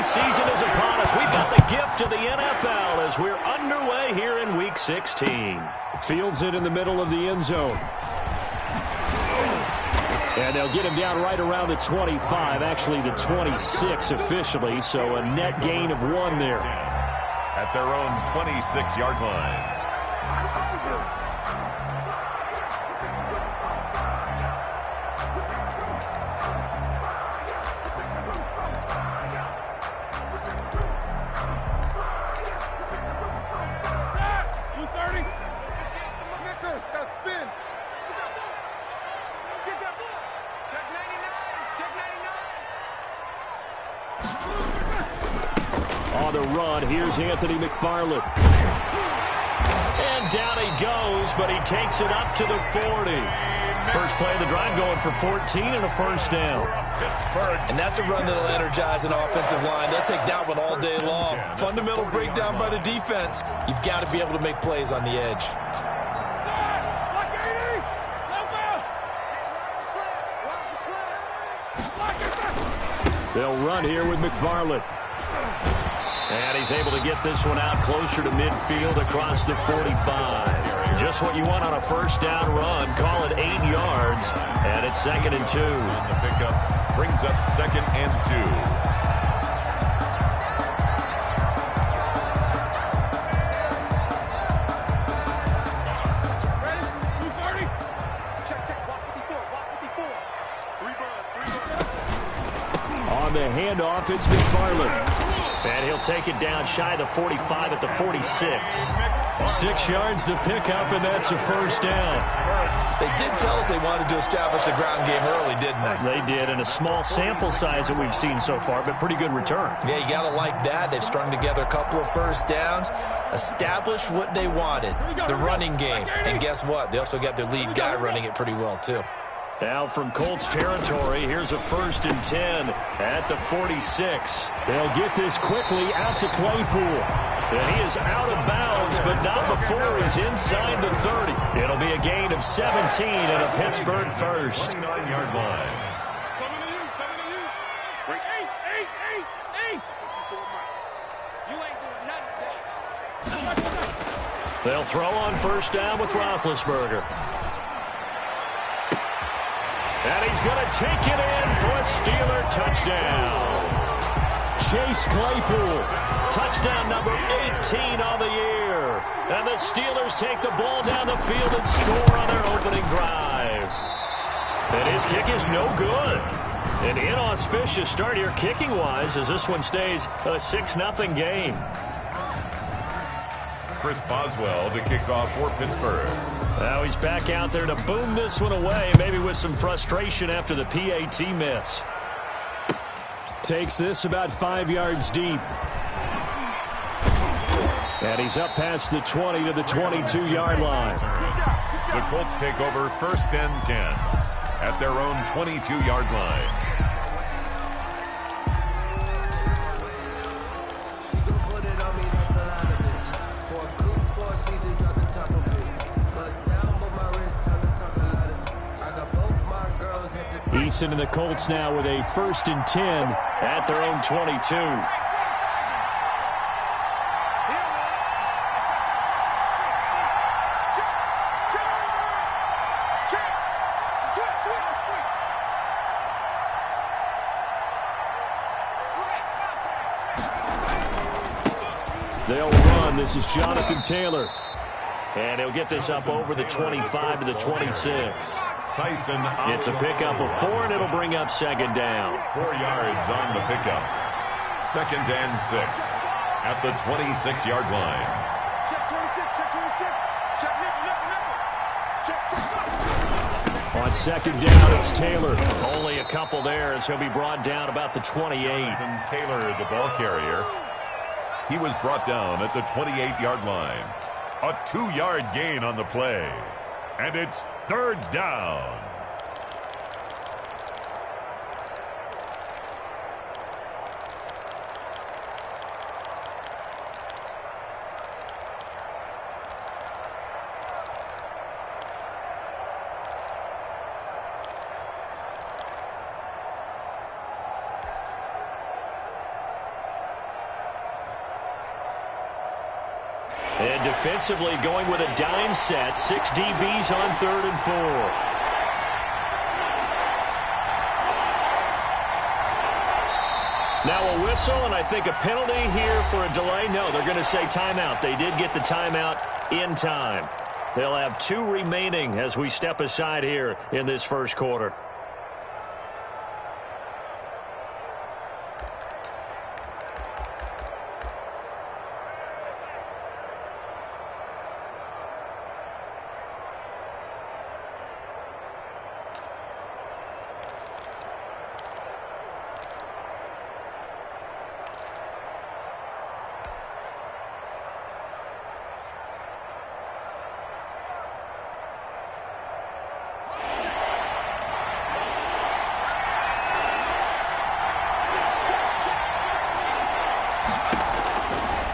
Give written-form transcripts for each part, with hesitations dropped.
season is upon us. We've got the gift of the NFL as we're underway here in Week 16. Fields it in the middle of the end zone. And they'll get him down right around the 25, actually the 26 officially, so a net gain of 1 there. At their own 26-yard line. On the run, here's Anthony McFarland. And down he goes, but he takes it up to the 40. First play of the drive going for 14 and a first down. And that's a run that'll energize an offensive line. They'll take that one all day long. Fundamental breakdown by the defense. You've got to be able to make plays on the edge. They'll run here with McFarland. And he's able to get this one out closer to midfield across the 45. Just what you want on a first down run. Call it 8 yards. And it's 2nd and 2. The pickup brings up 2nd and 2. On the handoff, it's McFarland. And he'll take it down shy of the 45 at the 46. 6 yards the pickup, and that's a first down. They did tell us they wanted to establish the ground game early, didn't they? They did, and a small sample size that we've seen so far, but pretty good return. Yeah, you got to like that. They've strung together a couple of first downs, established what they wanted, the running game. And guess what? They also got their lead guy running it pretty well, too. Now from Colts territory, here's a 1st and 10 at the 46. They'll get this quickly out to Claypool. And he is out of bounds, but not before he's inside the 30. It'll be a gain of 17 and a Pittsburgh first. 29-yard line. They'll throw on first down with Roethlisberger. And he's going to take it in for a Steeler touchdown. Chase Claypool. Touchdown number 18 on the year. And the Steelers take the ball down the field and score on their opening drive. And his kick is no good. An inauspicious start here kicking-wise as this one stays a 6-0 game. Chris Boswell to kick off for Pittsburgh. Now he's back out there to boom this one away, maybe with some frustration after the PAT miss. Takes this about 5 yards deep. And he's up past the 20 to the 22-yard line. The Colts take over 1st and 10 at their own 22-yard line. Eason and the Colts now with a 1st and 10 at their own 22. They'll run. This is Jonathan Taylor. And he'll get this up over the 25 to the 26. Tyson. It's a pickup of 4, and it'll bring up 2nd down. 4 yards on the pickup. 2nd and 6 at the 26-yard line. On 2nd down, it's Taylor. Only a couple there as he'll be brought down about the 28. And Taylor, the ball carrier. He was brought down at the 28-yard line. A 2-yard gain on the play. And it's 3rd down. And defensively going with a dime set. 6 DBs on 3rd and 4. Now a whistle, and I think a penalty here for a delay. No, they're going to say timeout. They did get the timeout in time. They'll have 2 remaining as we step aside here in this first quarter.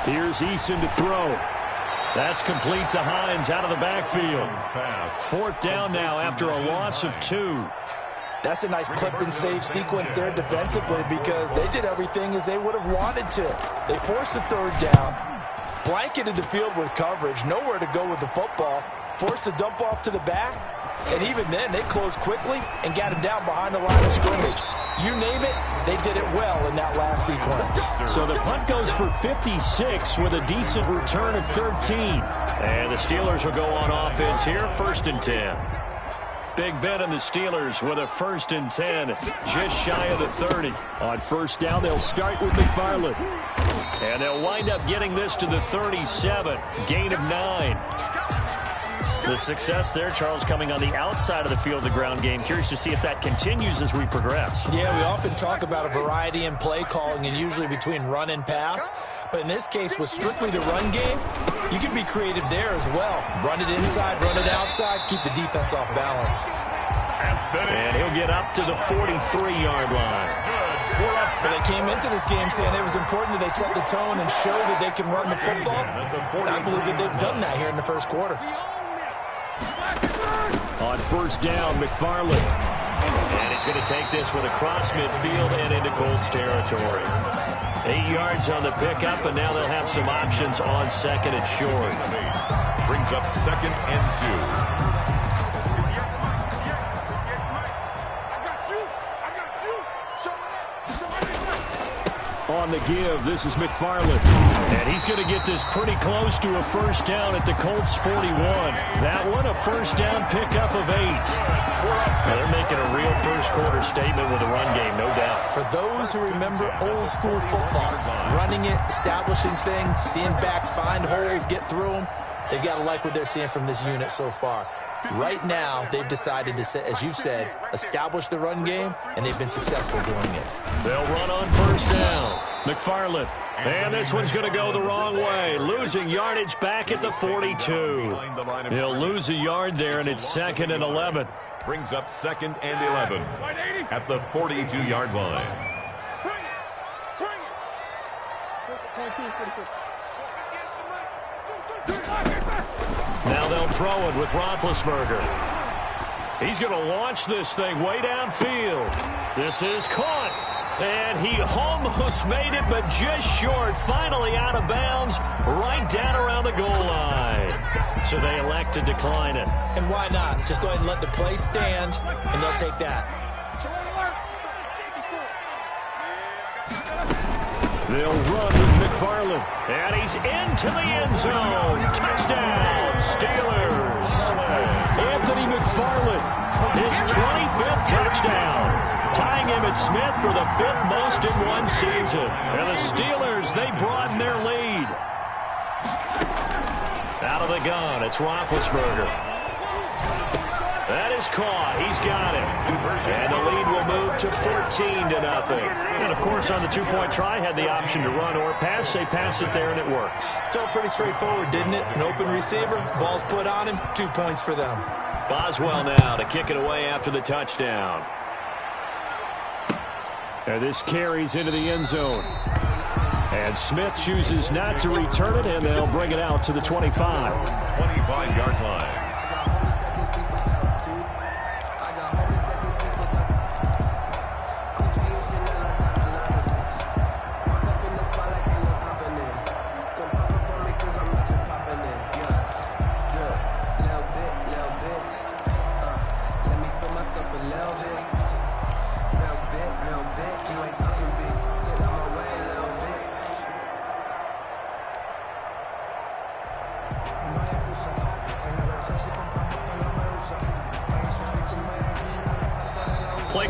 Here's Eason to throw. That's complete to Hines out of the backfield. 4th down now after a loss of 2. That's a nice clip and save sequence there defensively because they did everything as they would have wanted to. They forced the 3rd down, blanketed the field with coverage, nowhere to go with the football, forced the dump off to the back, and even then they closed quickly and got him down behind the line of scrimmage. You name it, they did it well in that last sequence. So the punt goes for 56 with a decent return of 13. And the Steelers will go on offense here, 1st and 10. Big Ben and the Steelers with a 1st and 10, just shy of the 30. On 1st down, they'll start with McFarland. And they'll wind up getting this to the 37, gain of 9. The success there, Charles, coming on the outside of the field, the ground game. Curious to see if that continues as we progress. Yeah, we often talk about a variety in play calling and usually between run and pass. But in this case, with strictly the run game, you can be creative there as well. Run it inside, run it outside, keep the defense off balance. And he'll get up to the 43-yard line. Well, they came into this game saying it was important that they set the tone and show that they can run the football. And I believe that they've done that here in the first quarter. On 1st down, McFarland. And he's going to take this with across midfield and into Colts territory. 8 yards on the pickup, and now they'll have some options on 2nd and short. Brings up 2nd and 2. On the give, this is McFarland. And he's going to get this pretty close to a 1st down at the Colts 41. That one, a 1st down pickup of 8. They're making a real first quarter statement with a run game, no doubt. For those who remember old school football, running it, establishing things, seeing backs find holes, get through them, they've got to like what they're seeing from this unit so far. Right now, they've decided to, as you said, establish the run game, and they've been successful doing it. They'll run on 1st down. McFarland. And this one's going to go the wrong way. Losing yardage back at the 42. He'll lose a yard there, and it's 2nd and 11. Brings up 2nd and 11 at the 42-yard line. Now they'll throw it with Roethlisberger. He's going to launch this thing way downfield. This is caught. And he almost made it, but just short. Finally out of bounds, right down around the goal line. So they elect to decline it. And why not? Just go ahead and let the play stand, and they'll take that. They'll run with McFarland. And he's into the end zone. Touchdown, Steelers. Anthony McFarland. His 25th touchdown. Tying Emmitt Smith for the 5th most in one season. And the Steelers, they broaden their lead. Out of the gun, it's Roethlisberger. That is caught. He's got it. And the lead will move to 14-0. And, of course, on the two-point try, had the option to run or pass. They pass it there, and it works. Felt pretty straightforward, didn't it? An open receiver, ball's put on him, 2 points for them. Boswell now to kick it away after the touchdown. And this carries into the end zone. And Smith chooses not to return it, and they'll bring it out to the 25. 25-yard line.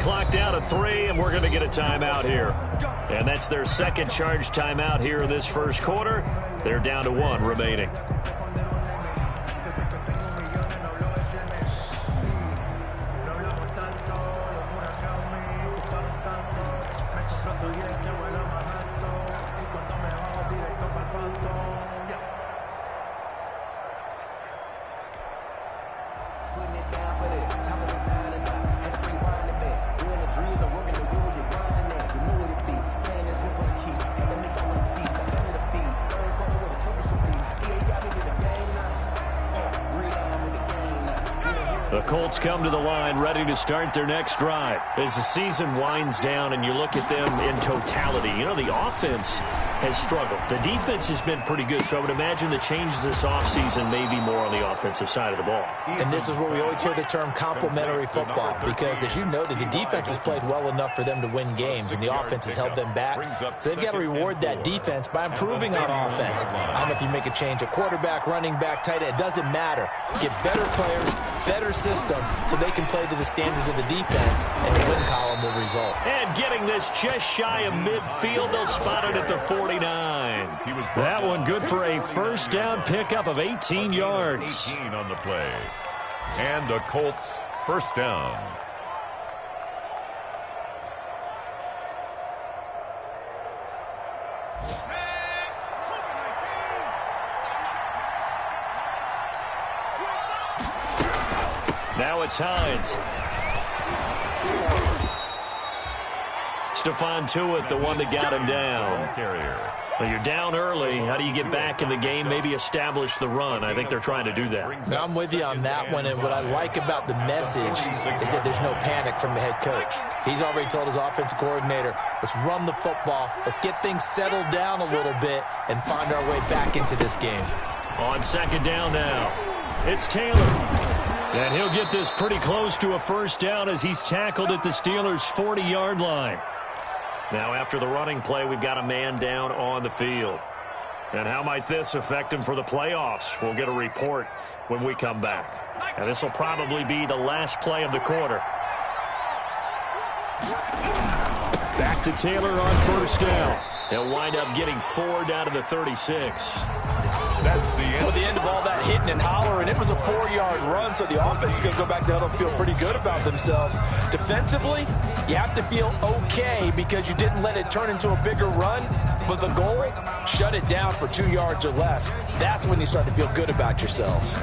clock down to 3, and we're going to get a timeout here. And that's their second charge timeout here in this first quarter. They're down to 1 remaining. The Colts come to the line ready to start their next drive. As the season winds down and you look at them in totality, you know, the offense has struggled. The defense has been pretty good, so I would imagine the changes this offseason may be more on the offensive side of the ball. And this is where we always hear the term complementary football, because as you noted, the defense has played well enough for them to win games, and the offense has held them back. So they've got to reward that defense by improving on offense. I don't know if you make a change, a quarterback, running back, tight end, it doesn't matter. Get better players, better system, so they can play to the standards of the defense, and the win column will result. And getting this just shy of midfield, they'll spot it at the 49. That one good for a first down pickup of 18 yards. 18 on the play. And the Colts first down. Now it's Hines. Stephon Tuitt, the one that got him down. Well, you're down early. How do you get back in the game, maybe establish the run? I think they're trying to do that. Now, I'm with you on that one, and what I like about the message is that there's no panic from the head coach. He's already told his offensive coordinator, let's run the football, let's get things settled down a little bit, and find our way back into this game. On second down now, it's Taylor. And he'll get this pretty close to a first down as he's tackled at the Steelers' 40-yard line. Now, after the running play, we've got a man down on the field. And how might this affect him for the playoffs? We'll get a report when we come back. And this will probably be the last play of the quarter. Back to Taylor on first down. He'll wind up getting 4 down to the 36. That's the end. Well, the end of all that hitting and hollering, it was a 4-yard run, so the offense is going to go back to huddle and feel pretty good about themselves. Defensively, you have to feel okay because you didn't let it turn into a bigger run, but the goal, shut it down for 2 yards or less. That's when you start to feel good about yourselves.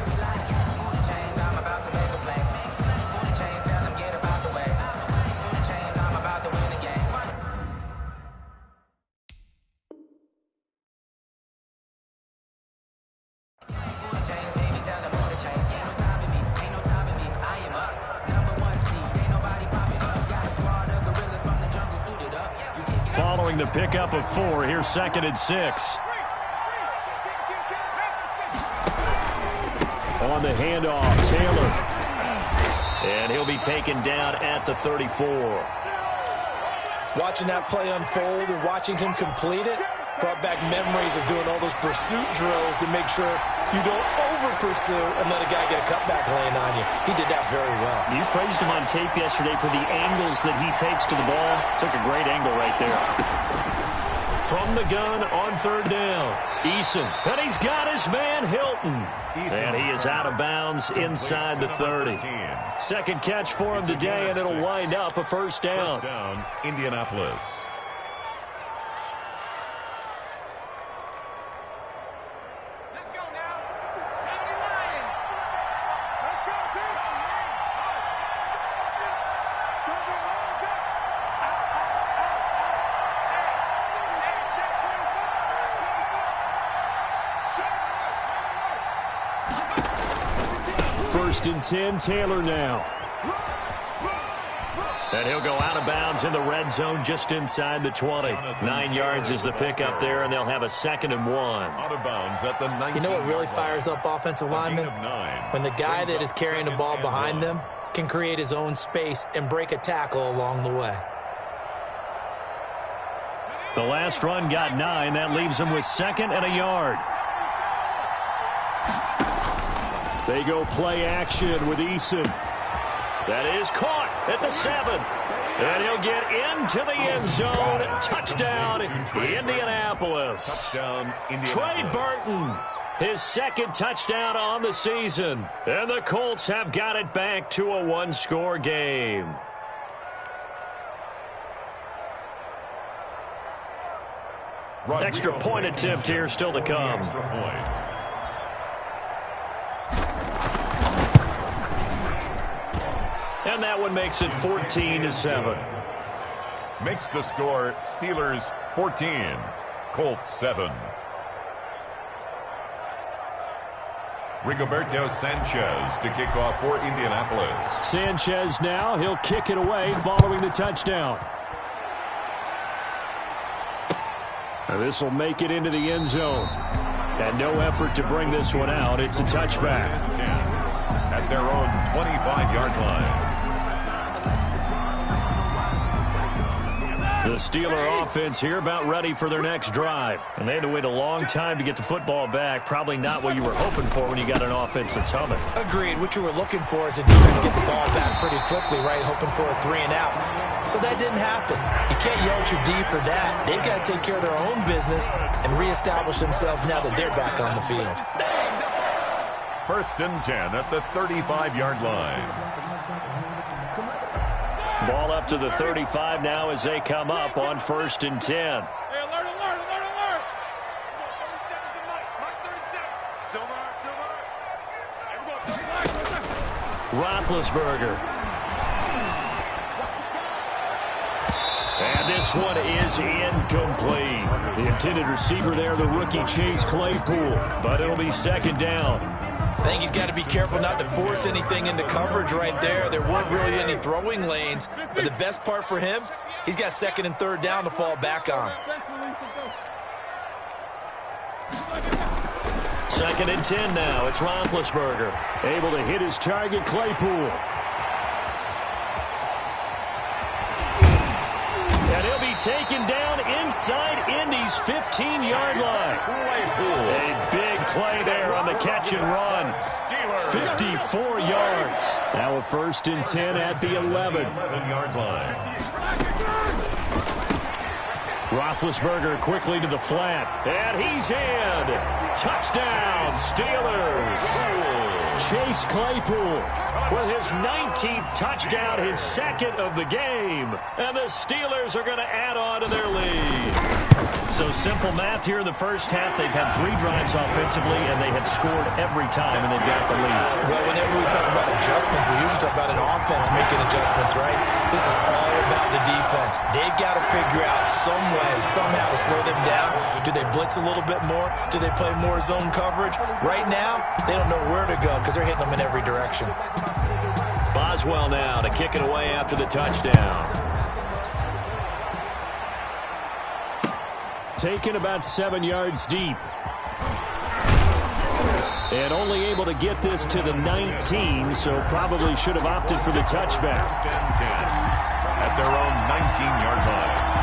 Following the pickup of 4, here's 2nd and 6. On the handoff, Taylor. And he'll be taken down at the 34. Watching that play unfold and watching him complete it brought back memories of doing all those pursuit drills to make sure you don't over-pursue and let a guy get a cutback laying on you. He did that very well. You praised him on tape yesterday for the angles that he takes to the ball. Took a great angle right there. From the gun on 3rd down, Eason. And he's got his man, Hilton. And he is out of bounds inside the 30. Second catch for him today, and it'll wind up a first down. First down, Indianapolis. First and 10, Taylor now. And he'll go out of bounds in the red zone just inside the 20. 9 yards is the pickup there, and they'll have a 2nd and 1. Out of bounds at the 19. You know what really fires up offensive linemen? When the guy that is carrying the ball behind them can create his own space and break a tackle along the way. The last run got 9. That leaves them with 2nd and a yard. They go play action with Eason. That is caught at the 7. And he'll get into the end zone. Touchdown, Indianapolis. Touchdown, Indianapolis. Trey Burton, his second touchdown on the season. And the Colts have got it back to a one-score game. Extra point attempt here still to come. And that one makes it 14-7. Makes the score Steelers 14, Colts 7. Rigoberto Sanchez to kick off for Indianapolis. Sanchez now, he'll kick it away following the touchdown. This will make it into the end zone. And no effort to bring this one out. It's a touchback. 10 at their own 25-yard line. The Steeler offense here about ready for their next drive. And they had to wait a long time to get the football back. Probably not what you were hoping for when you got an offense that's humming. Agreed. What you were looking for is a defense get the ball back pretty quickly, right? Hoping for a 3 and out. So that didn't happen. You can't yell at your D for that. They've got to take care of their own business and reestablish themselves now that they're back on the field. 1st and 10 at the 35-yard line. Ball up to the 35 now as they come up on 1st and 10. Hey, alert, alert, alert, alert. 37's the mic. Mark 37. Silver, silver. Hey, we're going 35. Roethlisberger. And this one is incomplete. The intended receiver there, the rookie Chase Claypool. But it'll be 2nd down. I think he's got to be careful not to force anything into coverage right there. There weren't really any throwing lanes. But the best part for him, he's got 2nd and 3rd down to fall back on. 2nd and 10 now. It's Roethlisberger. Able to hit his target, Claypool. And he'll be taken down inside Indy's 15-yard line. A big play there on the catch and run. 54 yards. Now a 1st and 10 at the 11-yard line. Roethlisberger quickly to the flat. And he's in. Touchdown, Steelers. Chase Claypool with his 19th touchdown, his 2nd of the game. And the Steelers are going to add on to their lead. So simple math here in the first half. They've had 3 drives offensively, and they have scored every time, and they've got the lead. Well, whenever we talk about adjustments, we usually talk about an offense making adjustments, right? This is all about the defense. They've got to figure out some way, somehow to slow them down. Do they blitz a little bit more? Do they play more zone coverage? Right now, they don't know where to go because they're hitting them in every direction. Boswell now to kick it away after the touchdown. taken about 7 yards deep. And only able to get this to the 19, so probably should have opted for the touchback. At their own 19-yard line.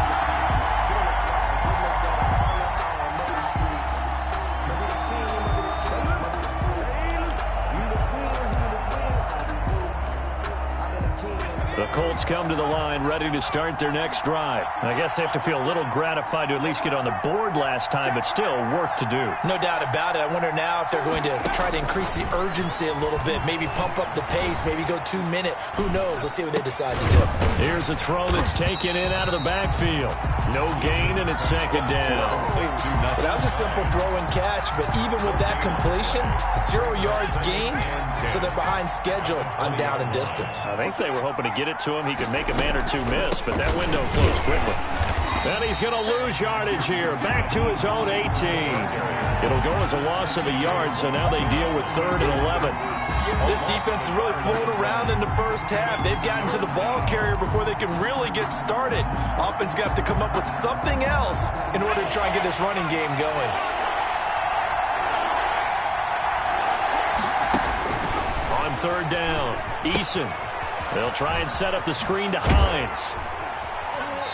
The Colts come to the line ready to start their next drive. I guess they have to feel a little gratified to at least get on the board last time, but still work to do. No doubt about it. I wonder now if they're going to try to increase the urgency a little bit, maybe pump up the pace, maybe go 2 minute. Who knows? Let's see what they decide to do. Here's a throw that's taken in out of the backfield. No gain, and it's second down. Well, that was a simple throw and catch, but even with that completion, 0 yards gained, so they're behind schedule on down and distance. I think they were hoping to get it to him. He could make a man or two miss, but that window closed quickly. And he's going to lose yardage here, back to his own 18. It'll go as a loss of a yard, so now they deal with 3rd and 11. This defense is really flown around in the first half. They've gotten to the ball carrier before they can really get started. Offense got to come up with something else in order to try and get this running game going. On 3rd down, Eason. They'll try and set up the screen to Hines.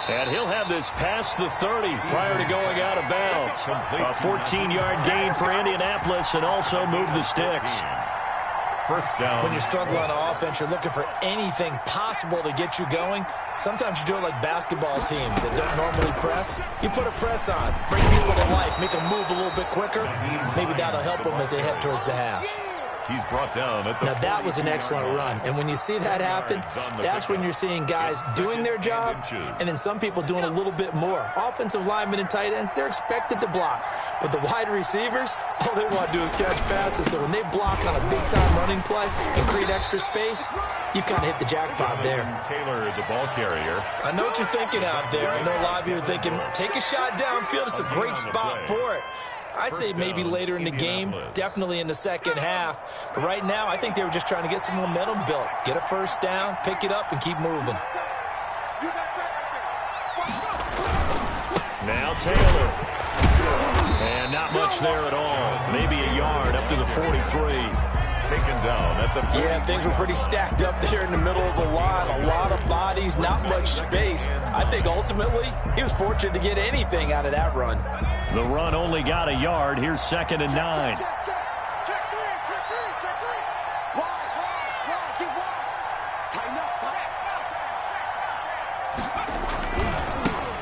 And he'll have this past the 30 prior to going out of bounds. A 14-yard gain for Indianapolis and also move the sticks. first down. When you're struggling on offense, you're looking for anything possible to get you going. Sometimes you do it like basketball teams that don't normally press. You put a press on, bring people to life, make them move a little bit quicker. Maybe that'll help them as they head towards the half. He's brought down at the Now, that was an excellent run. And when you see that happen, that's when you're seeing guys doing their job and then some people doing a little bit more. Offensive linemen and tight ends, they're expected to block. But the wide receivers, all they want to do is catch passes. So when they block on a big-time running play and create extra space, you've kind of hit the jackpot there. Taylor, the ball carrier. I know what you're thinking out there. I know a lot of you are thinking, take a shot downfield. It's a great spot for it. I'd say maybe later in the game, definitely in the second half. But right now, I think they were just trying to get some momentum built. Get a first down, pick it up, and keep moving. Now Taylor. And not much there at all. Maybe a yard up to the 43. Taken down at the 43. Yeah, things were pretty stacked up there in the middle of the line. A lot of bodies, not much space. I think ultimately he was fortunate to get anything out of that run. The run only got a yard. Here's 2nd and 9. Check three. Wide, get wide. Tighten up.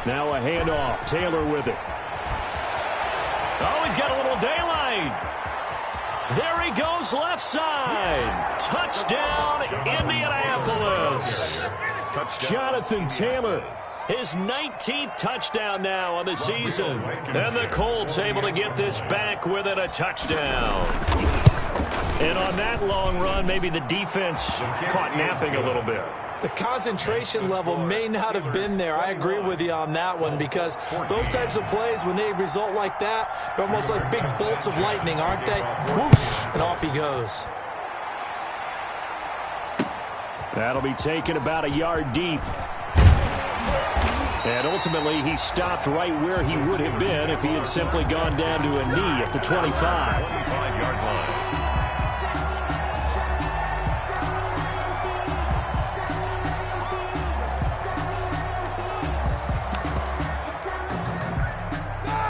Now a handoff. Taylor with it. Oh, he's got a little daylight. There he goes, left side. Touchdown, Indianapolis. Jonathan Taylor, his 19th touchdown now on the season. And the Colts able to get this back within a touchdown. And on that long run, maybe the defense caught napping a little bit. The concentration level may not have been there. I agree with you on that one because those types of plays, when they result like that, they're almost like big bolts of lightning, aren't they? Whoosh, and off he goes. That'll be taken about a yard deep. And ultimately, he stopped right where he would have been if he had simply gone down to a knee at the 25. 25-yard line.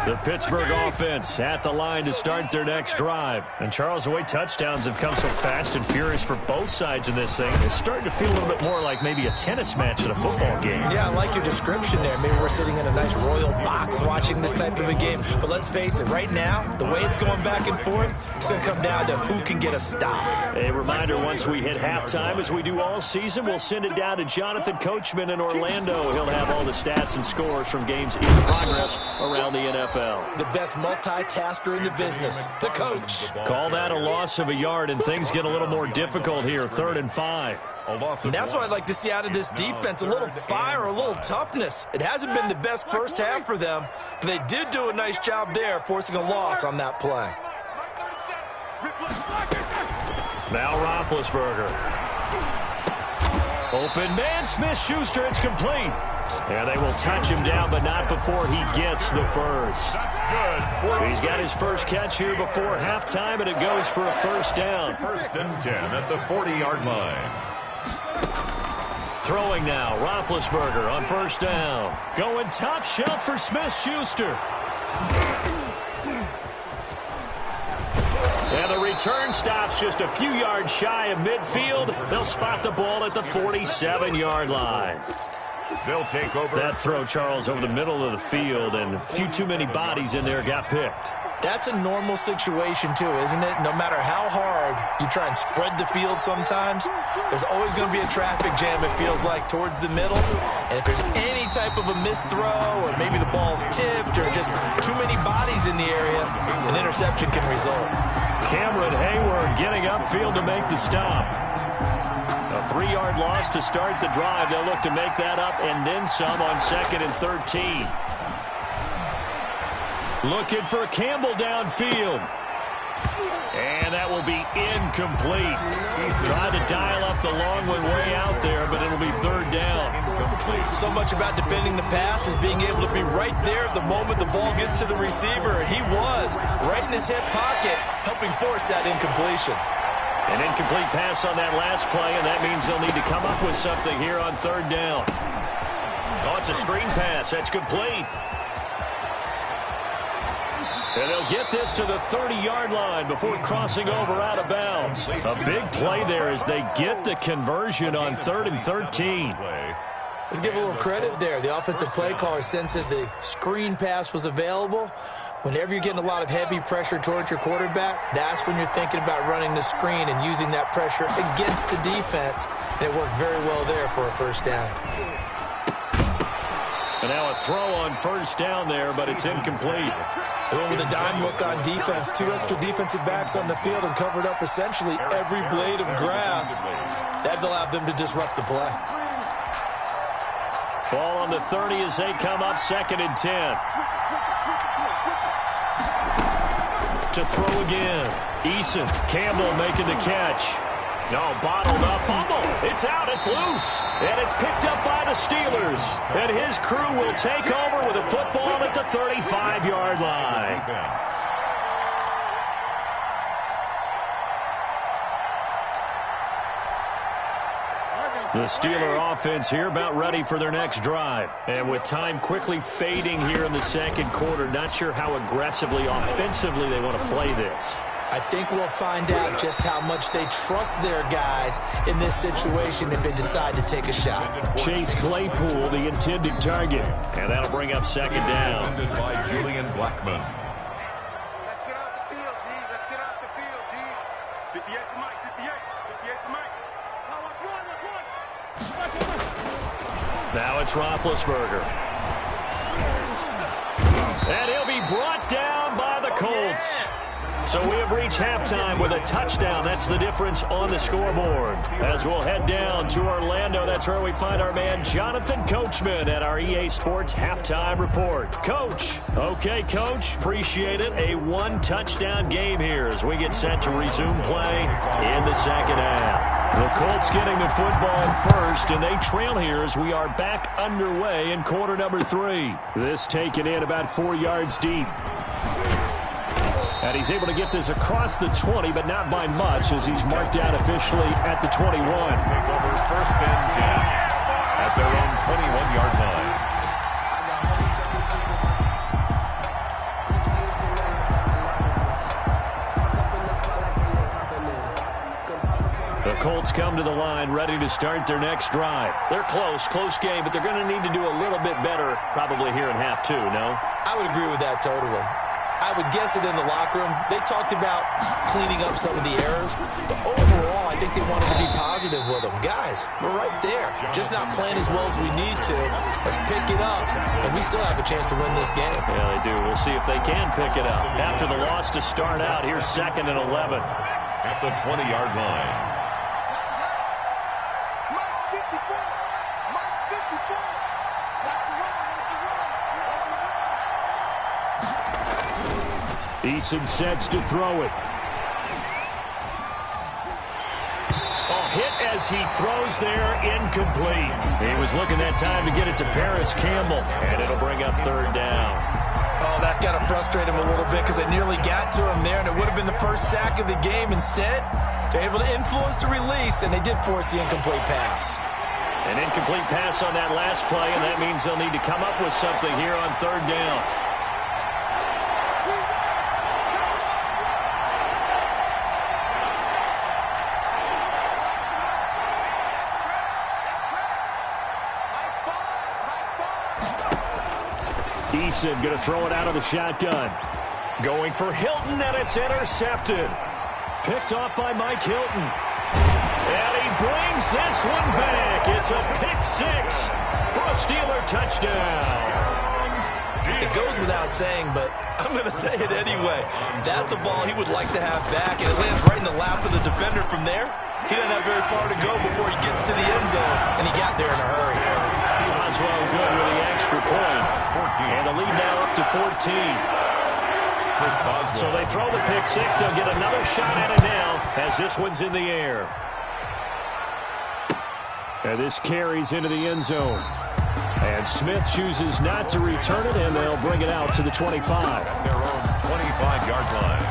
The Pittsburgh offense at the line to start their next drive. And Charles, the way touchdowns have come so fast and furious for both sides in this thing, it's starting to feel a little bit more like maybe a tennis match at a football game. Yeah, I like your description there. Maybe we're sitting in a nice royal box watching this type of a game. But let's face it, right now, the way it's going back and forth, it's going to come down to who can get a stop. A reminder, once we hit halftime, as we do all season, we'll send it down to Jonathan Coachman in Orlando. He'll have all the stats and scores from games in progress around the NFL. The best multitasker in the business, the coach. Call that a loss of a yard, and things get a little more difficult here, 3rd and 5. And that's what I'd like to see out of this defense, a little fire, a little toughness. It hasn't been the best first half for them, but they did do a nice job there, forcing a loss on that play. Now Roethlisberger. Open man, Smith-Schuster, it's complete. And they will touch him down, but not before he gets the first. He's got his first catch here before halftime, and it goes for a first down. 1st and 10 at the 40-yard line. Throwing now, Roethlisberger on first down. Going top shelf for Smith-Schuster. And the return stops just a few yards shy of midfield. They'll spot the ball at the 47-yard line. They'll take over. That throw, Charles, over the middle of the field, and a few too many bodies in there got picked. That's a normal situation, too, isn't it? No matter how hard you try and spread the field sometimes, there's always going to be a traffic jam, it feels like, towards the middle. And if there's any type of a missed throw, or maybe the ball's tipped, or just too many bodies in the area, an interception can result. Cameron Hayward getting upfield to make the stop. A 3-yard loss to start the drive. They'll look to make that up and then some on 2nd and 13. Looking for Campbell downfield. And that will be incomplete. Trying to dial up the long one way out there, but it'll be 3rd down. So much about defending the pass is being able to be right there at the moment the ball gets to the receiver. And he was right in his hip pocket, helping force that incompletion. An incomplete pass on that last play, and that means they'll need to come up with something here on 3rd down. Oh, it's a screen pass. That's complete. And they'll get this to the 30-yard line before crossing over out of bounds. A big play there as they get the conversion on 3rd and 13. Let's give a little credit there. The offensive play caller sensed that the screen pass was available. Whenever you're getting a lot of heavy pressure towards your quarterback, that's when you're thinking about running the screen and using that pressure against the defense. And it worked very well there for a first down. And now a throw on first down there, but it's incomplete. They went with a dime look on defense. 2 extra defensive backs on the field and covered up essentially every blade of grass. That allowed them to disrupt the play. Ball on the 30 as they come up 2nd and 10. To throw again. Eason, Campbell making the catch. No, bottled up. Fumble. It's out. It's loose. And it's picked up by the Steelers. And his crew will take over with a football at the 35-yard line. The Steeler offense here about ready for their next drive. And with time quickly fading here in the 2nd quarter, not sure how aggressively, offensively they want to play this. I think we'll find out just how much they trust their guys in this situation if they decide to take a shot. Chase Claypool, the intended target. And that'll bring up 2nd down. By Julian Blackman. Let's get off the field, D. Let's get off the field, D. 58 to Mike, 58. 58 to Mike. Now let's run, let's run. Now it's Roethlisberger. And he'll be brought down by the Colts. So we have reached halftime with a touchdown. That's the difference on the scoreboard. As we'll head down to Orlando, that's where we find our man Jonathan Coachman at our EA Sports Halftime Report. Coach. Okay, Coach. Appreciate it. A 1-touchdown game here as we get set to resume play in the 2nd half. The Colts getting the football first, and they trail here as we are back underway in quarter number 3. This taken in about 4 yards deep. And he's able to get this across the 20, but not by much as he's marked out officially at the 21. Take over 1st and 10 at their own 21-yard line. The Colts come to the line ready to start their next drive. They're close game, but they're going to need to do a little bit better probably here in half 2, no? I would agree with that totally. I would guess it in the locker room. They talked about cleaning up some of the errors, but overall, I think they wanted to be positive with them. Guys, we're right there. Just not playing as well as we need to. Let's pick it up, and we still have a chance to win this game. Yeah, they do. We'll see if they can pick it up. After the loss to start out, here's 2nd and 11. At the 20-yard line. Eason sets to throw it. Hit as he throws there, incomplete. He was looking that time to get it to Paris Campbell, and it'll bring up 3rd down. Oh, that's got to frustrate him a little bit because they nearly got to him there, and it would have been the first sack of the game. Instead, they're able to influence the release, and they did force the incomplete pass. An incomplete pass on that last play, and that means they'll need to come up with something here on 3rd down. Eason going to throw it out of the shotgun. Going for Hilton, and it's intercepted. Picked off by Mike Hilton. And he brings this one back. It's a pick 6 for a Steeler touchdown. It goes without saying, but I'm going to say it anyway. That's a ball he would like to have back, and it lands right in the lap of the defender from there. He doesn't have very far to go before he gets to the end zone, and he got there in a hurry. Oswell good with the extra point. And the lead now up to 14. So they throw the pick 6. They'll get another shot at it now as this one's in the air. And this carries into the end zone. And Smith chooses not to return it, and they'll bring it out to the 25. Their own 25-yard line.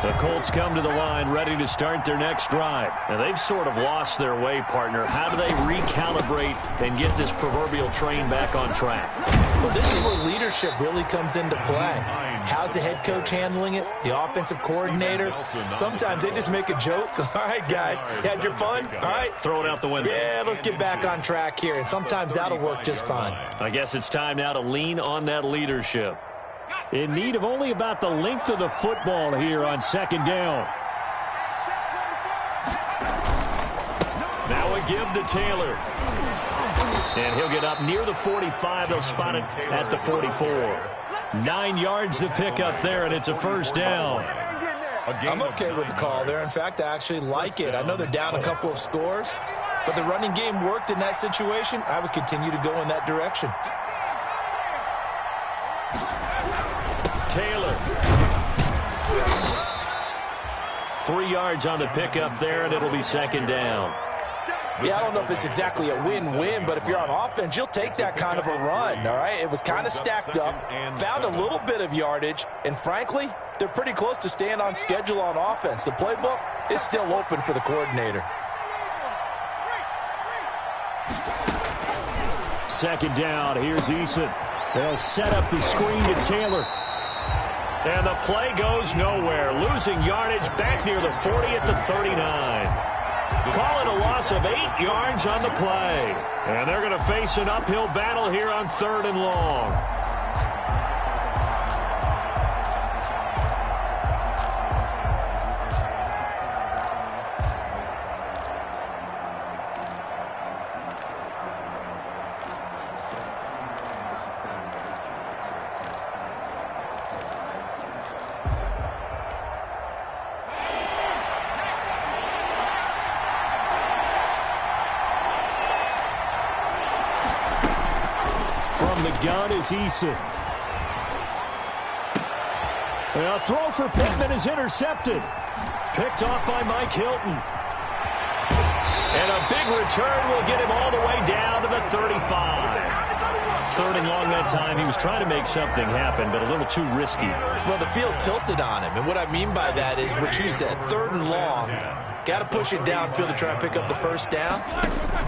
The Colts come to the line ready to start their next drive. And they've sort of lost their way, partner. How do they recalibrate and get this proverbial train back on track? Well, this is where leadership really comes into play. How's the head coach handling it? The offensive coordinator? Sometimes they just make a joke. All right, guys, you had your fun? All right. Throw it out the window. Yeah, let's get back on track here. And sometimes that'll work just fine. I guess it's time now to lean on that leadership. In need of only about the length of the football here on second down. Now a give to Taylor. And he'll get up near the 45. They'll spot it at the 44. 9 yards to pick up there, and it's a first down. I'm okay with the call there. In fact, I actually like it. I know they're down a couple of scores, but the running game worked in that situation. I would continue to go in that direction. Taylor. 3 yards on the pickup there, and it'll be second down. Yeah, I don't know if it's exactly a win-win, but if you're on offense, you'll take that kind of a run, all right? It was kind of stacked up, found a little bit of yardage, and frankly, they're pretty close to staying on schedule on offense. The playbook is still open for the coordinator. Second down, here's Eason. They'll set up the screen to Taylor. And the play goes nowhere. Losing yardage back near the 40 at the 39. Calling a loss of 8 yards on the play. And they're going to face an uphill battle here on 3rd and long. Gun is Eason. A throw for Pittman is intercepted. Picked off by Mike Hilton. And a big return will get him all the way down to the 35. 3rd and long that time. He was trying to make something happen, but a little too risky. Well, the field tilted on him, and what I mean by that is what you said, 3rd and long. Got to push it downfield to try and pick up the first down.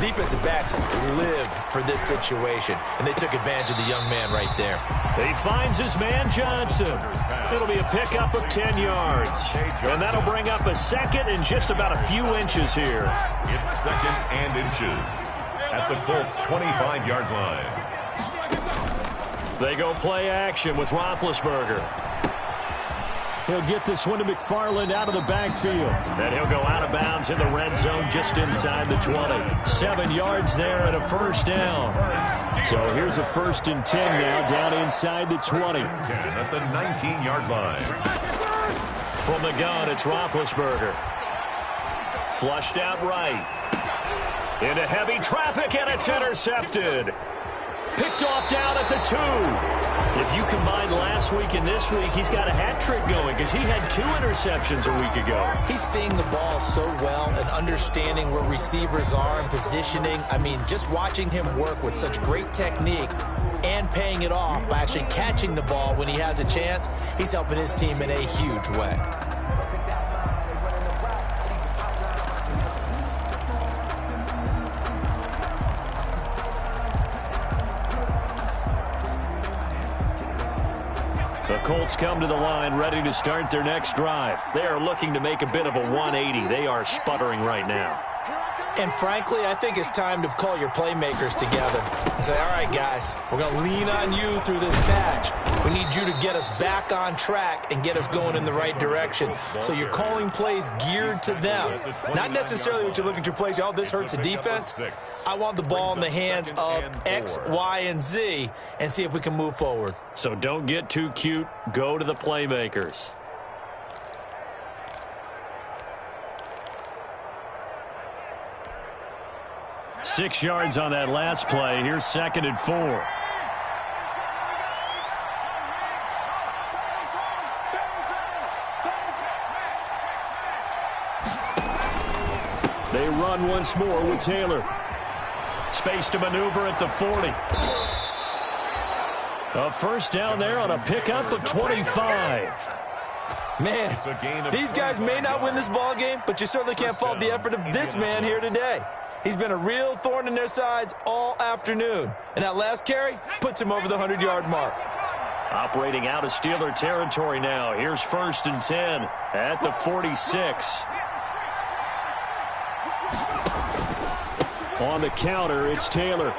Defensive backs live for this situation, and they took advantage of the young man right there. He finds his man Johnson. It'll be a pickup of 10 yards. And that'll bring up a second and just about a few inches here. It's 2nd and inches at the Colts' 25-yard line. They go play action with Roethlisberger. He'll get this one to McFarland out of the backfield. And he'll go out of bounds in the red zone just inside the 20. 7 yards there and a first down. So here's a 1st and 10 now down inside the 20. 10 at the 19-yard line. From the gun, it's Roethlisberger. Flushed out right. Into heavy traffic, and it's intercepted. Picked off down at the 2. If you combine last week and this week, he's got a hat trick going because he had 2 interceptions a week ago. He's seeing the ball so well and understanding where receivers are and positioning. I mean, just watching him work with such great technique and paying it off by actually catching the ball when he has a chance, he's helping his team in a huge way. The Colts come to the line ready to start their next drive. They are looking to make a bit of a 180. They are sputtering right now. And frankly, I think it's time to call your playmakers together and say, all right, guys, we're going to lean on you through this patch. We need you to get us back on track and get us going in the right direction. So you're calling plays geared to them. Not necessarily what you look at your plays, oh, this hurts the defense. I want the ball in the hands of X, Y, and Z and see if we can move forward. So don't get too cute. Go to the playmakers. Six yards on that last play. Here's 2nd and 4. They run once more with Taylor. Space to maneuver at the 40. A first down there on a pickup of 25. Man, these guys may not win this ball game, but you certainly can't fault the effort of this man here today. He's been a real thorn in their sides all afternoon. And that last carry puts him over the 100-yard mark. Operating out of Steeler territory now. Here's 1st and 10 at the 46. On the counter, it's Taylor.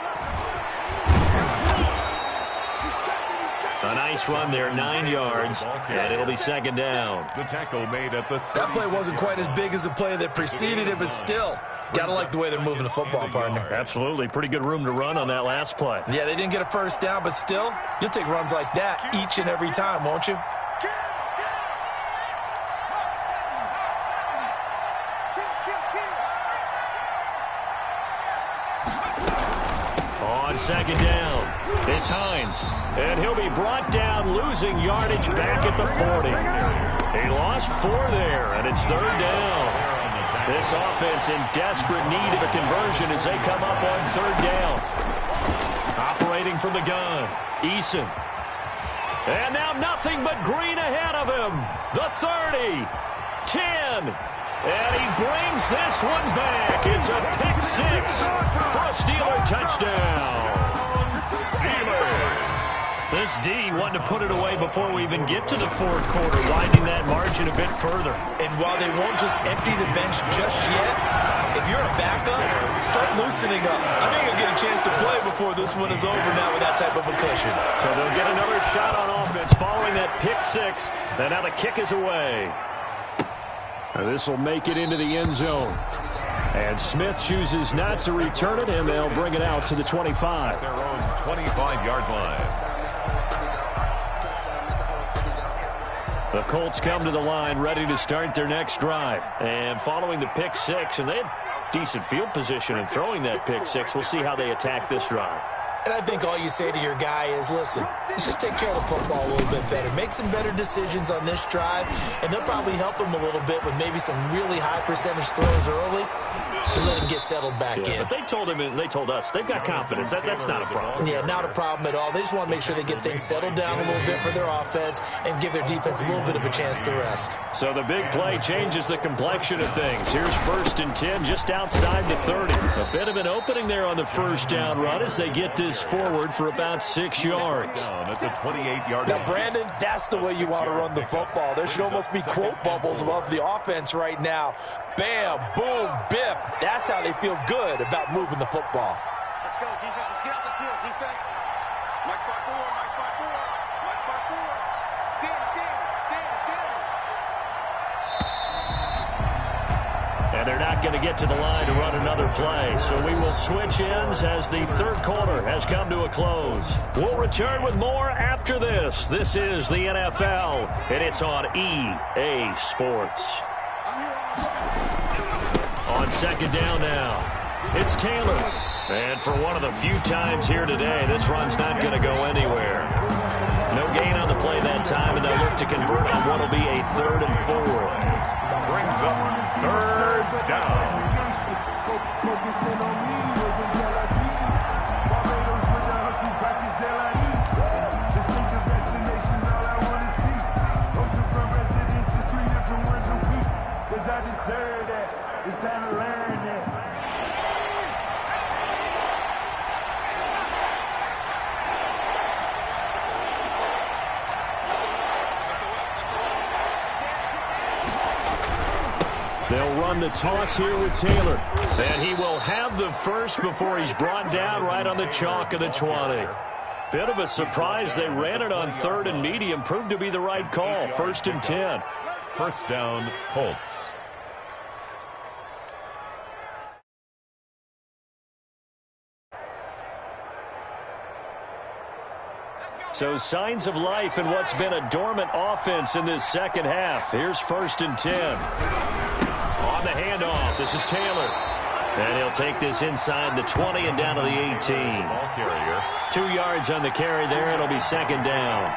A nice run there, 9 yards, and it'll be 2nd down. The tackle made at the 36. That play wasn't quite as big as the play that preceded it, but still, gotta like the way they're moving the football, partner. Absolutely. Pretty good room to run on that last play. Yeah, they didn't get a first down, but still, you'll take runs like that each and every time, won't you? On 2nd down, it's Hines, and he'll be brought down, losing yardage back at the 40. He lost 4 there, and it's 3rd down. This offense in desperate need of a conversion as they come up on 3rd down. Operating from the gun, Eason. And now nothing but green ahead of him. The 30, 10, and he brings this one back. It's a pick 6 for a Steeler touchdown. This D wanted to put it away before we even get to the 4th quarter, widening that margin a bit further. And while they won't just empty the bench just yet, if you're a backup, start loosening up. I think you'll get a chance to play before this one is over now with that type of a cushion. So they'll get another shot on offense following that pick 6, and now the kick is away. This will make it into the end zone. And Smith chooses not to return it, and they'll bring it out to the 25. Their own 25-yard line. The Colts come to the line ready to start their next drive. And following the pick 6, and they had decent field position in throwing that pick 6. We'll see how they attack this drive. And I think all you say to your guy is, listen, let's just take care of the football a little bit better. Make some better decisions on this drive, and they'll probably help him a little bit with maybe some really high percentage throws early to let him get settled back in. But they told him, and they told us, they've got confidence. That's not a problem. Yeah, not a problem at all. They just want to make sure they get things settled down a little bit for their offense and give their defense a little bit of a chance to rest. So the big play changes the complexion of things. Here's 1st and 10 just outside the 30. A bit of an opening there on the 1st down run as they get this forward for about 6 yards. Down at the 28-yard line. Now, Brandon, that's the way you want to run the football. There should almost be quote bubbles above the offense right now. Bam, boom, biff. That's how they feel good about moving the football. Let's go, defense. Let's get out the field, defense. Mike 5-4, Mike 5-4, Mike 5-4. Get him. And they're not going to get to the line to run another play. So we will switch ends as the 3rd quarter has come to a close. We'll return with more after this. This is the NFL, and it's on EA Sports. On 2nd down now, it's Taylor. And for one of the few times here today, this run's not going to go anywhere. No gain on the play that time, and they'll look to convert on what will be a 3rd and 4. Brings up 3rd down. They'll run the toss here with Taylor. And he will have the first before he's brought down right on the chalk of the 20. Bit of a surprise. They ran it on 3rd and medium. Proved to be the right call. 1st and 10. 1st down, Colts. So signs of life in what's been a dormant offense in this 2nd half. Here's 1st and 10. On the handoff, this is Taylor. And he'll take this inside the 20 and down to the 18. Ball carrier. 2 yards on the carry there. It'll be 2nd down.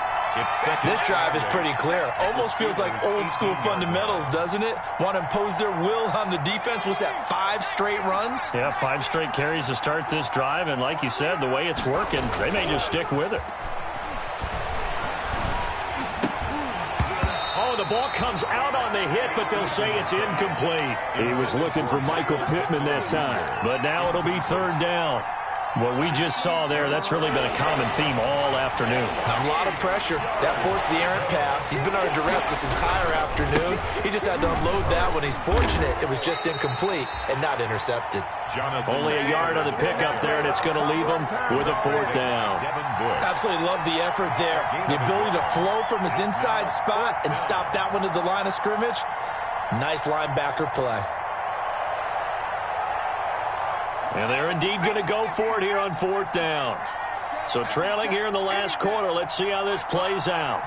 This drive is pretty clear. Almost feels like old school fundamentals, doesn't it? Want to impose their will on the defense. What's that, 5 straight runs? Yeah, 5 straight carries to start this drive. And like you said, the way it's working, they may just stick with it. Oh, the ball comes out on the hit, but they'll say it's incomplete. He was looking for Michael Pittman that time. But now it'll be third down. What we just saw there, that's really been a common theme all afternoon. A lot of pressure. That forced the errant pass. He's been under duress this entire afternoon. He just had to unload that one. He's fortunate it was just incomplete and not intercepted. Only a yard on the pickup there, and it's going to leave him with a fourth down. Absolutely love the effort there. The ability to flow from his inside spot and stop that one at the line of scrimmage. Nice linebacker play. And they're indeed going to go for it here on fourth down. So trailing here in the last quarter, let's see how this plays out.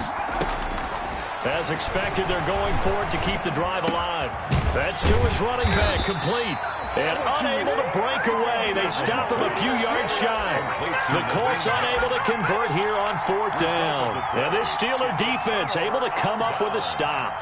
As expected, they're going for it to keep the drive alive. That's to his running back, complete. And unable to break away. They stop him a few yards shy. The Colts unable to convert here on fourth down. And this Steeler defense able to come up with a stop.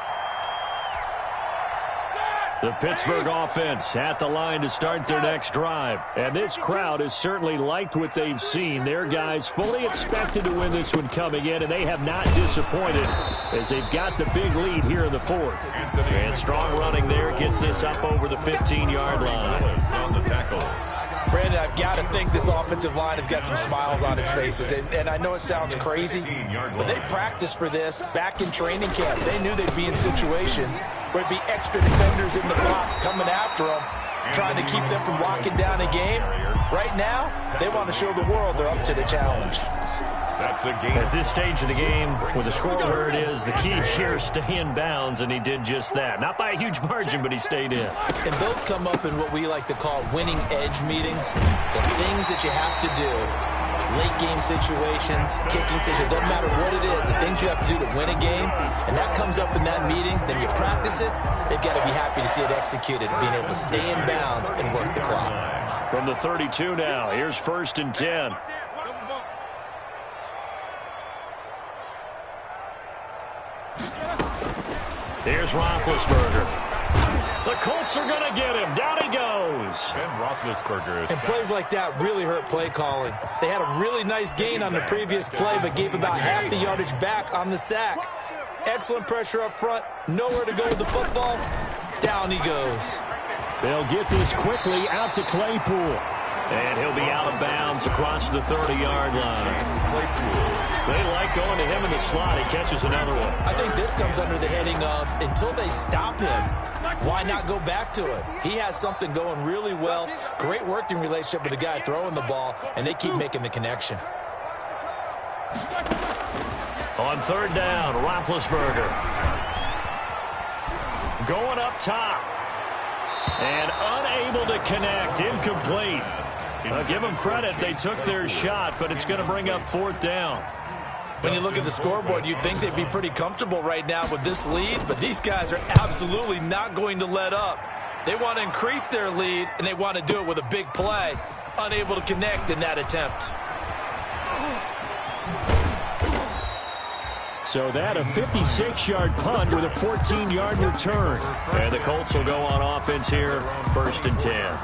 The Pittsburgh offense at the line to start their next drive. And this crowd has certainly liked what they've seen. Their guys fully expected to win this one coming in, and they have not disappointed as they've got the big lead here in the fourth. And strong running there gets this up over the 15-yard line. On the tackle. Brandon, I've got to think this offensive line has got some smiles on its faces. And I know it sounds crazy, but they practiced for this back in training camp. They knew they'd be in situations where it'd be extra defenders in the box coming after them, trying to keep them from locking down a game. Right now, they want to show the world they're up to the challenge. That's a game. At this stage of the game, with the score where it is, the key here is stay in bounds, and he did just that. Not by a huge margin, but he stayed in. And those come up in what we like to call winning edge meetings. The things that you have to do, late game situations, kicking situations, doesn't matter what it is, the things you have to do to win a game, and that comes up in that meeting, then you practice it, they've got to be happy to see it executed, being able to stay in bounds and work the clock. From the 32 now, here's 1st and 10. Here's Roethlisberger. The Colts are going to get him. Down he goes. Ben Roethlisberger. And plays like that really hurt play calling. They had a really nice gain on the previous play, but gave about half the yardage back on the sack. Excellent pressure up front. Nowhere to go with the football. Down he goes. They'll get this quickly out to Claypool. And he'll be out of bounds across the 30-yard line. They like going to him in the slot. He catches another one. I think this comes under the heading of until they stop him, why not go back to it? He has something going really well. Great working relationship with the guy throwing the ball, and they keep making the connection. On third down, Roethlisberger. Going up top. And unable to connect. Incomplete. I'll give them credit. They took their shot, but it's going to bring up fourth down. When you look at the scoreboard, you'd think they'd be pretty comfortable right now with this lead, but these guys are absolutely not going to let up. They want to increase their lead, and they want to do it with a big play. Unable to connect in that attempt. So that a 56-yard punt with a 14-yard return. And the Colts will go on offense here, 1st and 10.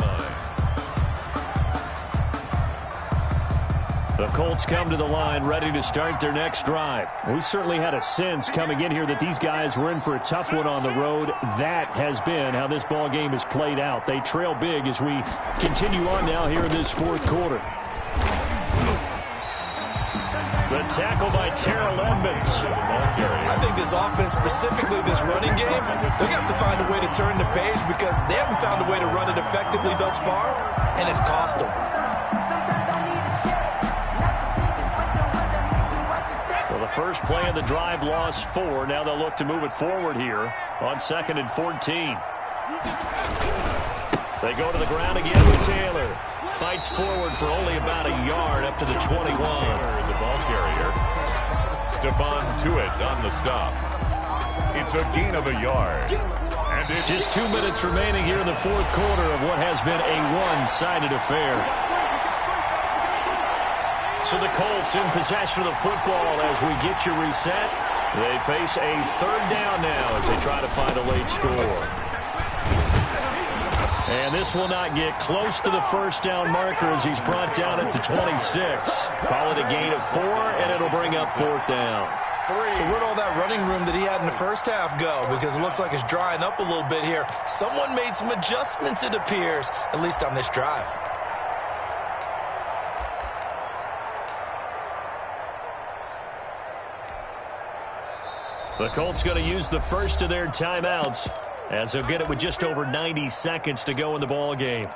The Colts come to the line ready to start their next drive. We certainly had a sense coming in here that these guys were in for a tough one on the road. That has been how this ball game has played out. They trail big as we continue on now here in this fourth quarter. The tackle by Terrell Edmonds. I think this offense, specifically this running game, they're going to have to find a way to turn the page because they haven't found a way to run it effectively thus far, and it's cost them. Well, the first play of the drive lost 4. Now they'll look to move it forward here on 2nd and 14. They go to the ground again with Taylor. Fights forward for only about a yard up to the 21. The ball carrier. Stephon Tuitt on the stop. It's a gain of a yard. And it's just 2 minutes remaining here in the fourth quarter of what has been a one-sided affair. So the Colts in possession of the football as we get you reset. They face a third down now as they try to find a late score. And this will not get close to the first down marker as he's brought down at the 26. Call it a gain of 4, and it'll bring up fourth down. 3. So where'd all that running room that he had in the first half go? Because it looks like it's drying up a little bit here. Someone made some adjustments, it appears, at least on this drive. The Colts going to use the first of their timeouts, as they'll get it with just over 90 seconds to go in the ball game.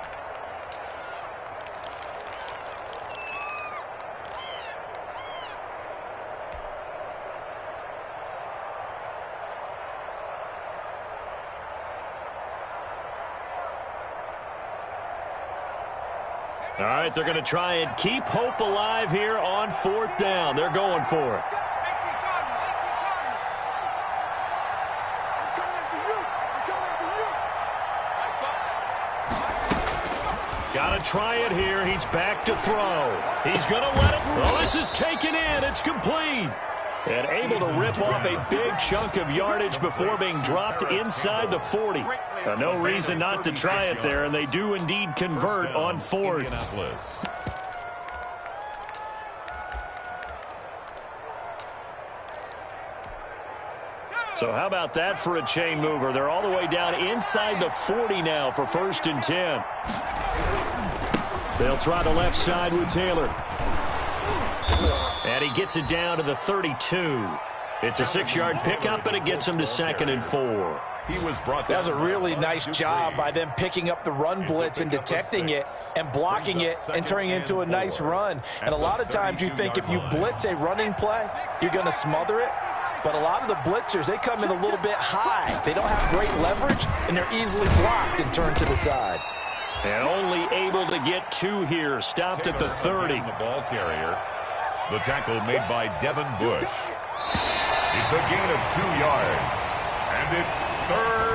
All right, they're going to try and keep hope alive here on 4th down. They're going for it. Got to try it here. He's back to throw. He's going to let it. Oh, this is taken in. It's complete. And able to rip off a big chunk of yardage before being dropped inside the 40. No reason not to try it there, and they do indeed convert on 4th. So how about that for a chain mover? They're all the way down inside the 40 now for 1st and 10. They'll try the left side with Taylor. And he gets it down to the 32. It's a 6-yard pickup, and it gets him to 2nd and 4. He was brought down. That was a really nice job by them picking up the run blitz and detecting it and blocking it and turning it into a nice run. And a lot of times you think if you blitz a running play, you're going to smother it. But a lot of the blitzers, they come in a little bit high. They don't have great leverage, and they're easily blocked and turned to the side. And only able to get 2 here. Stopped at the 30. The ball carrier. The tackle made by Devin Bush. It's a gain of 2 yards. And it's 3rd